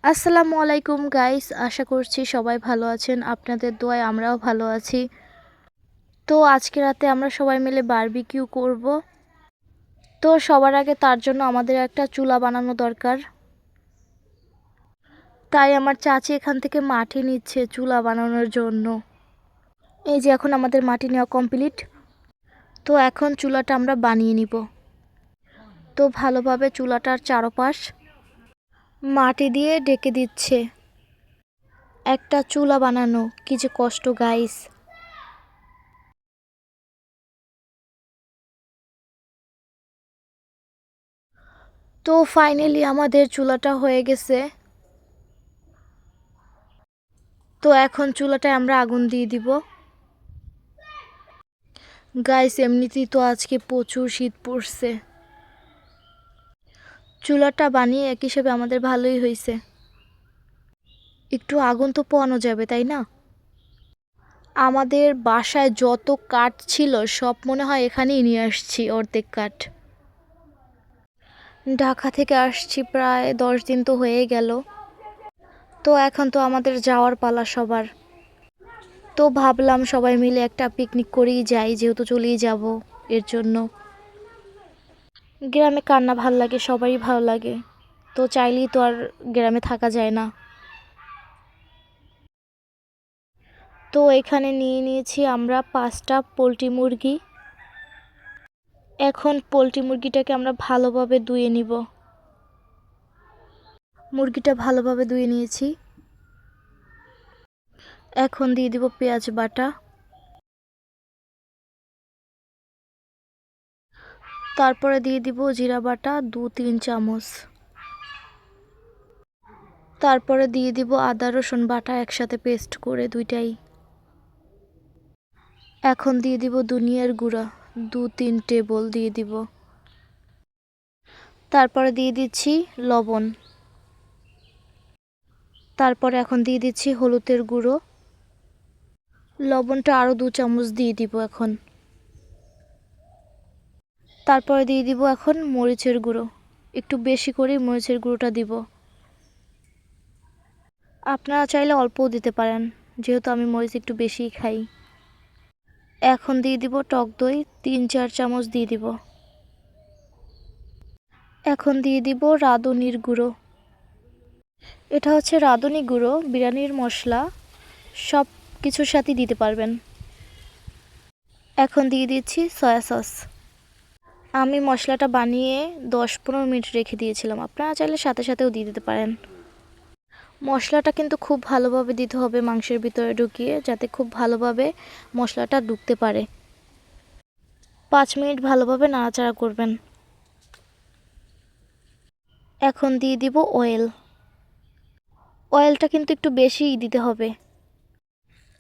আসসালামু আলাইকুম গাইস, আশা করছি সবাই ভালো আছেন। আপনাদের দোয়ায় আমরাও ভালো আছি। তো আজকে রাতে আমরা সবাই মিলে বারবিকিউ করব। তো সবার আগে তার জন্য আমাদের একটা চুলা বানানো দরকার। তাই আমার চাচি এখান থেকে মাটি নিচ্ছে চুলা বানানোর জন্য। এই যে এখন আমাদের মাটি নেওয়া কমপ্লিট। তো এখন চুলাটা আমরা বানিয়ে নিব। তো ভালোভাবে চুলাটার চারপাশ মাটি দিয়ে ঢেকে দিচ্ছে। একটা চুলা বানানো কি যে কষ্ট গাইস। তো ফাইনালি আমাদের চুলাটা হয়ে গেছে। তো এখন চুলাটায় আমরা আগুন দিয়ে দিব। গাইস এমনিতেই তো আজকে প্রচুর শীত পড়ছে। চুলাটা বানিয়ে এক হিসেবে আমাদের ভালোই হয়েছে। একটু আগুন তো পোয়ানো যাবে, তাই না? আমাদের বাসায় যত কাঠ ছিল সব মনে হয় এখানেই নিয়ে আসছি, অর্ধেক কাঠ। ঢাকা থেকে আসছি প্রায় 10 দিন তো হয়ে গেল। তো এখন তো আমাদের যাওয়ার পালা সবার। তো ভাবলাম সবাই মিলে একটা পিকনিক করেই যাই, যেহেতু চলেই যাব এর জন্য। গ্রামে কার না ভালো লাগে, সবারই ভালো লাগে। তো চাইলেই তো আর গ্রামে থাকা যায় না। তো এখানে নিয়ে নিয়েছি আমরা 5টা পোলট্রি মুরগি। এখন পোলট্রি মুরগিটাকে আমরা ভালোভাবে ধুয়ে নিব। মুরগিটা ভালোভাবে ধুয়ে নিয়েছি। এখন দিয়ে দিব পেঁয়াজ বাটা, তারপরে দিয়ে দিব জিরা বাটা 2-3 চামচ, তারপরে দিয়ে দিব আদা রসুন বাটা একসাথে পেস্ট করে দুইটাই। এখন দিয়ে দিব ধনিয়ার গুঁড়া 2-3 টেবিল দিয়ে দিব। তারপরে দিয়ে দিচ্ছি লবণ। তারপরে এখন দিয়ে দিচ্ছি হলুদের গুঁড়ো। লবণটা আরও 2 চামচ দিয়ে দিব এখন। তারপরে দিয়ে দিব এখন মরিচের গুঁড়ো, একটু বেশি করে মরিচের গুঁড়োটা দিব। আপনারা চাইলে অল্পও দিতে পারেন, যেহেতু আমি মরিচ একটু বেশিই খাই। এখন দিয়ে দিব টক দই 3-4 চামচ দিয়ে দিব। এখন দিয়ে দিব রাঁধুনির গুঁড়ো। এটা হচ্ছে রাঁধুনি গুঁড়ো, বিরিয়ানির মশলা, সব কিছুর সাথে দিতে পারবেন। এখন দিয়ে দিচ্ছি সয়া সস। আমি মশলাটা বানিয়ে 10-15 মিনিট রেখে দিয়েছিলাম, আপনারা চাইলে সাথে সাথেও দিয়ে দিতে পারেন। মশলাটা কিন্তু খুব ভালোভাবে দিতে হবে মাংসের ভিতরে ঢুকিয়ে, যাতে খুব ভালোভাবে মশলাটা ঢুকতে পারে। 5 মিনিট ভালোভাবে নাড়াচাড়া করবেন। এখন দিয়ে দিব অয়েল। অয়েলটা কিন্তু একটু বেশিই দিতে হবে।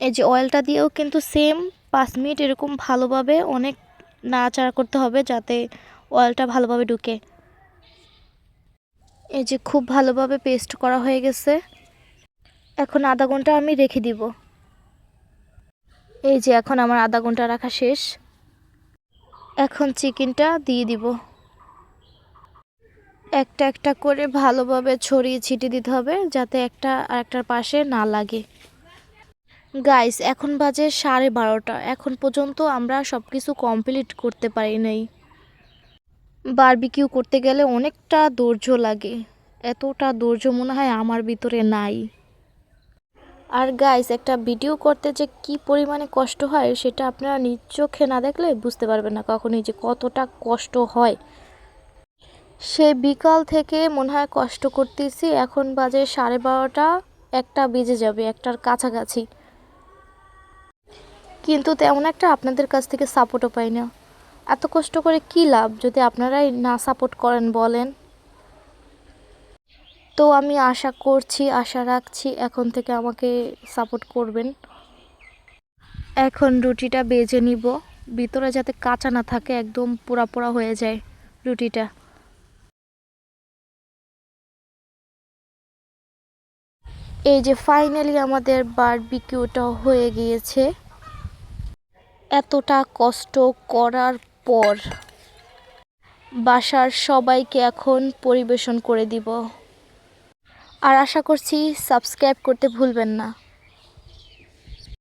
এই যে অয়েলটা দিয়েও কিন্তু সেম 5 মিনিট এরকম ভালোভাবে অনেক নাড়াচাড়া করতে হবে, যাতে অয়েলটা ভালোভাবে ঢুকে। এই যে খুব ভালোভাবে পেস্ট করা হয়ে গেছে। এখন আধা ঘন্টা আমি রেখে দিব। এই যে এখন আমার আধা ঘন্টা রাখা শেষ। এখন চিকেনটা দিয়ে দিব। একটা একটা করে ভালোভাবে ছড়িয়ে ছিটিয়ে দিতে হবে, যাতে একটা আরেকটার পাশে না লাগে। গাইস এখন বাজে 12:30। এখন পর্যন্ত আমরা সব কিছু কমপ্লিট করতে পারি নাই। বারবিকিউ করতে গেলে অনেকটা ধৈর্য লাগে, এতটা ধৈর্য মনে হয় আমার ভিতরে নাই। আর গাইস একটা ভিডিও করতে যে কি পরিমাণে কষ্ট হয় সেটা আপনারা নিজ চোখে না দেখলে বুঝতে পারবেন না কখনোই, যে কতটা কষ্ট হয়। সে বিকাল থেকে মনে হয় কষ্ট করতেছি, এখন বাজে 12:30, 1টা বেজে যাবে, 1টার কাছাকাছি। কিন্তু তেমন একটা আপনাদের কাছ থেকে সাপোর্টও পাই না। এত কষ্ট করে কি লাভ যদি আপনারাই না সাপোর্ট করেন বলেন? তো আমি আশা করছি, আশা রাখছি এখন থেকে আমাকে সাপোর্ট করবেন। এখন রুটিটা বেজে নিব, ভিতরে যাতে কাঁচা না থাকে, একদম পোড়া পোড়া হয়ে যায় রুটিটা। এই যে ফাইনালি আমাদের বারবিকিউটা হয়ে গিয়েছে। এতটা কষ্ট করার পর বাসার সবাইকে এখন পরিবেশন করে দিব। আর আশা করছি সাবস্ক্রাইব করতে ভুলবেন না।